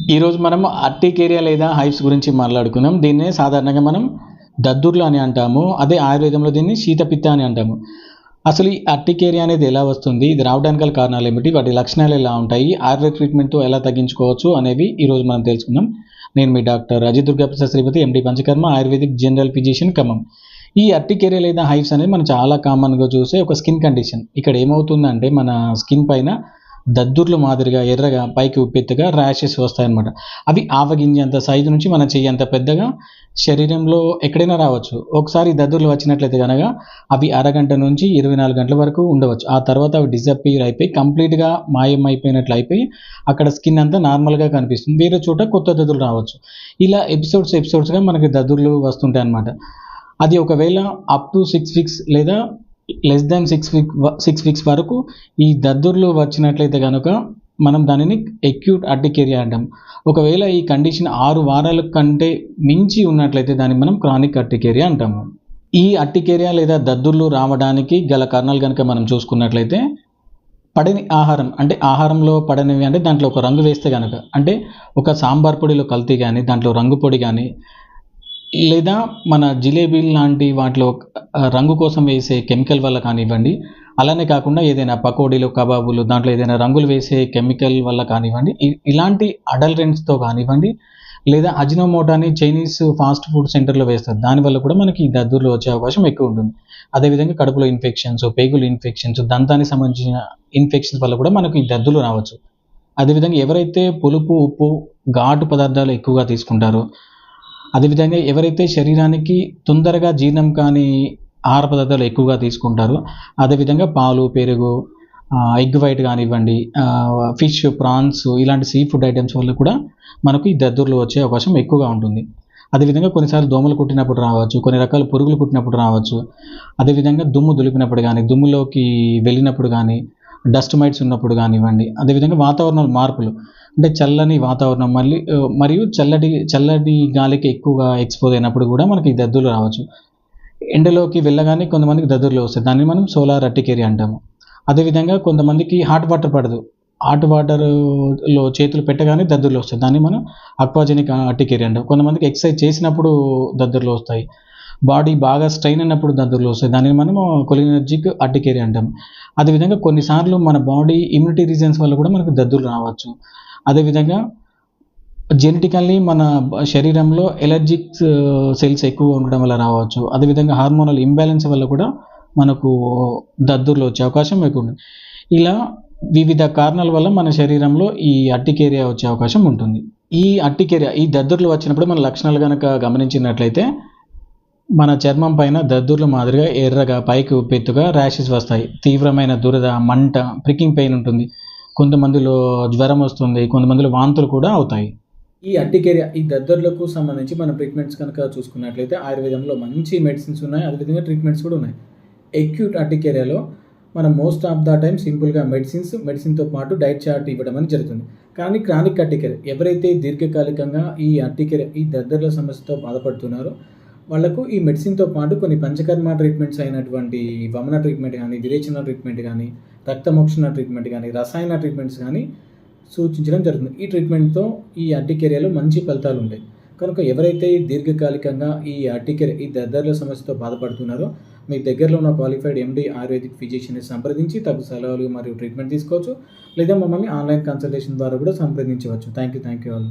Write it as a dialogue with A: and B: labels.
A: ఈరోజు మనం అర్టికేరియా లేదా హైవ్స్ గురించి మాట్లాడుకుందాం. దీన్నే సాధారణంగా మనం దద్దుర్లు అని అంటాము. అదే ఆయుర్వేదంలో దీన్ని శీతపిత్త అని అంటాము. అసలు ఈ అర్టికేరియా అనేది ఎలా వస్తుంది? ఇది రావడానికి గల కారణాలు ఏమిటి? వాటి లక్షణాలు ఎలా ఉంటాయి? ఆయుర్వేద ట్రీట్మెంట్‌తో ఎలా తగ్గించుకోవచ్చు అనేవి ఈరోజు మనం తెలుసుకుందాం. నేను మీ doctor Ajit Durgaprasad Sripathi, MD panchakarma, ayurvedic general physician Khammam. ఈ అర్టికేరియా లేదా హైవ్స్ అనేది మనం చాలా కామన్‌గా చూసే ఒక స్కిన్ కండిషన్. ఇక్కడ ఏమవుతుందంటే మన స్కిన్ పైన దద్దుర్లు మాదిరిగా ఎర్రగా పైకి ఉబ్బెత్తుగా ర్యాషెస్ వస్తాయన్నమాట. అవి ఆవగింజంత సైజు నుంచి మన చెయ్యంత పెద్దగా శరీరంలో ఎక్కడైనా రావచ్చు. ఒకసారి దద్దుర్లు వచ్చినట్లయితే గనక అవి అరగంట నుంచి 24 గంటల వరకు ఉండవచ్చు. ఆ తర్వాత అవి డిసప్పీర్ అయిపోయి కంప్లీట్‌గా మాయమైపోయినట్లు అయిపోయి అక్కడ స్కిన్ అంతా నార్మల్‌గా కనిపిస్తుంది. వేరే చోట కొత్త దద్దుర్లు రావచ్చు. ఇలా ఎపిసోడ్స్‌గా మనకి దద్దుర్లు వస్తుంటాయన్నమాట. అది ఒకవేళ అప్ టు 6 వీక్స్ లేదా లెస్ దాన్ 6 వీక్స్ వరకు ఈ దద్దుర్లు వచ్చినట్లయితే గనుక మనం దానిని అక్యూట్ అర్టికేరియా అంటాం. ఒకవేళ ఈ కండిషన్ 6 వారాల కంటే మించి ఉన్నట్లయితే దాన్ని మనం క్రానిక్ అర్టికేరియా అంటాము. ఈ అర్టికేరియా లేదా దద్దుర్లు రావడానికి గల కారణాలు కనుక మనం చూసుకున్నట్లయితే పడని ఆహారం, అంటే ఆహారంలో పడనివి అంటే దాంట్లో ఒక రంగు వేస్తే గనక, అంటే ఒక సాంబార్ పొడిలో కల్తీ కానీ, దాంట్లో రంగు పొడి కానీ, లేదా మన జిలేబీలు లాంటి వాటిలో రంగు కోసం వేసే కెమికల్ వల్ల కానివ్వండి, అలానే కాకుండా ఏదైనా పకోడీలు, కబాబులు దాంట్లో ఏదైనా రంగులు వేసే కెమికల్ వల్ల కానివ్వండి, ఇలాంటి అడల్టెంట్స్‌తో కానివ్వండి, లేదా అజినోమోటో అని చైనీస్ ఫాస్ట్ ఫుడ్ సెంటర్‌లో వేస్తారు. దానివల్ల కూడా మనకి ఈ దద్దుర్లు వచ్చే అవకాశం ఎక్కువ ఉంటుంది. అదేవిధంగా కడుపులో ఇన్ఫెక్షన్స్, పేగులు ఇన్ఫెక్షన్స్, దంతానికి సంబంధించిన ఇన్ఫెక్షన్స్ వల్ల కూడా మనకు ఈ దద్దుర్లు రావచ్చు. అదేవిధంగా ఎవరైతే పులుపు, ఉప్పు, ఘాటు పదార్థాలు ఎక్కువగా తీసుకుంటారో, అదేవిధంగా ఎవరైతే శరీరానికి తొందరగా జీర్ణం కాని ఆహార పదార్థాలు ఎక్కువగా తీసుకుంటారో, అదేవిధంగా పాలు, పెరుగు, ఎగ్ వైట్ కానివ్వండి, ఫిష్, ప్రాన్స్ ఇలాంటి సీ ఫుడ్ ఐటమ్స్ వల్ల కూడా మనకు ఈ దద్దుర్లు వచ్చే అవకాశం ఎక్కువగా ఉంటుంది. అదేవిధంగా కొన్నిసార్లు దోమలు కుట్టినప్పుడు రావచ్చు, కొన్ని రకాల పురుగులు కుట్టినప్పుడు రావచ్చు, అదేవిధంగా దుమ్ము దులిపినప్పుడు కానీ, దుమ్ములోకి వెళ్ళినప్పుడు కానీ, డస్ట్ మైట్స్ ఉన్నప్పుడు కానివ్వండి, అదేవిధంగా వాతావరణ మార్పులు, అంటే చల్లని వాతావరణం మరియు చల్లటి గాలికి ఎక్కువగా ఎక్స్‌పోజ్ అయినప్పుడు కూడా మనకి ఈ దద్దుర్లు రావచ్చు. ఎండలోకి వెళ్ళగానే కొంతమందికి దద్దుర్లు వస్తాయి. దాన్ని మనం సోలార్ అర్టికేరియా అంటాము. అదేవిధంగా కొంతమందికి హాట్ వాటర్ పడదు. హాట్ వాటర్‌లో చేతులు పెట్టగానే దద్దుర్లు వస్తాయి. దాన్ని మనం అక్వాజెనిక్ అర్టికేరియా అంటాం. కొంతమందికి ఎక్సర్సైజ్ చేసినప్పుడు దద్దుర్లు వస్తాయి. బాడీ బాగా స్ట్రెయిన్ అయినప్పుడు దద్దుర్లు వస్తాయి. దానిని మనము కొలినర్జిక్ అర్టికేరియా అంటాం. అదేవిధంగా కొన్నిసార్లు మన బాడీ ఇమ్యూనిటీ రీజన్స్ వల్ల కూడా మనకు దద్దుర్లు రావచ్చు. అదేవిధంగా జెనెటికల్లీ మన శరీరంలో ఎలర్జిక్ సెల్స్ ఎక్కువగా ఉండడం వల్ల రావచ్చు. అదేవిధంగా హార్మోనల్ ఇంబాలెన్స్ వల్ల కూడా మనకు దద్దుర్లు వచ్చే అవకాశం ఎక్కువ ఉంది. ఇలా వివిధ కారణాల వల్ల మన శరీరంలో ఈ అర్టికేరియా వచ్చే అవకాశం ఉంటుంది. ఈ దద్దుర్లు వచ్చినప్పుడు మన లక్షణాలు గనక గమనించినట్లయితే మన చర్మం పైన దద్దుర్లు మాదిరిగా ఎర్రగా పైకి ఉబ్బెత్తుగా ర్యాషెస్ వస్తాయి. తీవ్రమైన దురద, మంట, ప్రికింగ్ పెయిన్ ఉంటుంది. కొంతమందిలో జ్వరం వస్తుంది, కొంతమందిలో వాంతులు కూడా అవుతాయి. ఈ అర్టికేరియా, ఈ దద్దుర్లకు సంబంధించి మన ట్రీట్మెంట్స్ కనుక చూసుకున్నట్లయితే ఆయుర్వేదంలో మంచి మెడిసిన్స్ ఉన్నాయి, అదేవిధంగా ట్రీట్మెంట్స్ కూడా ఉన్నాయి. అక్యూట్ అర్టికేరియాలో మనం మోస్ట్ ఆఫ్ ద టైమ్ సింపుల్గా మెడిసిన్తో పాటు డైట్ చార్ట్ ఇవ్వడం అనేది జరుగుతుంది. కానీ క్రానిక్ అర్టికేరియా, ఎవరైతే దీర్ఘకాలికంగా ఈ దద్దుర్ల సమస్యతో బాధపడుతున్నారో వాళ్ళకు ఈ మెడిసిన్తో పాటు కొన్ని పంచకర్మ ట్రీట్మెంట్స్ అయినటువంటి వమన ట్రీట్మెంట్ కానీ, విరేచన ట్రీట్మెంట్ కానీ, రక్తమోక్షణ ట్రీట్మెంట్ కానీ, రసాయన ట్రీట్మెంట్స్ కానీ సూచించడం జరుగుతుంది. ఈ ట్రీట్మెంట్తో ఈ అర్టికేరియాలో మంచి ఫలితాలు ఉంటాయి. కనుక ఎవరైతే దీర్ఘకాలికంగా ఈ దద్దుర్ల సమస్యతో బాధపడుతున్నారో మీ దగ్గరలో ఉన్న క్వాలిఫైడ్ ఎండి ఆయుర్వేదిక్ ఫిజిషియన్ని సంప్రదించి తగు సలహాలు మరియు ట్రీట్మెంట్ తీసుకోవచ్చు. లేదా మమ్మల్ని ఆన్లైన్ కన్సల్టేషన్ ద్వారా కూడా సంప్రదించవచ్చు. Thank you all.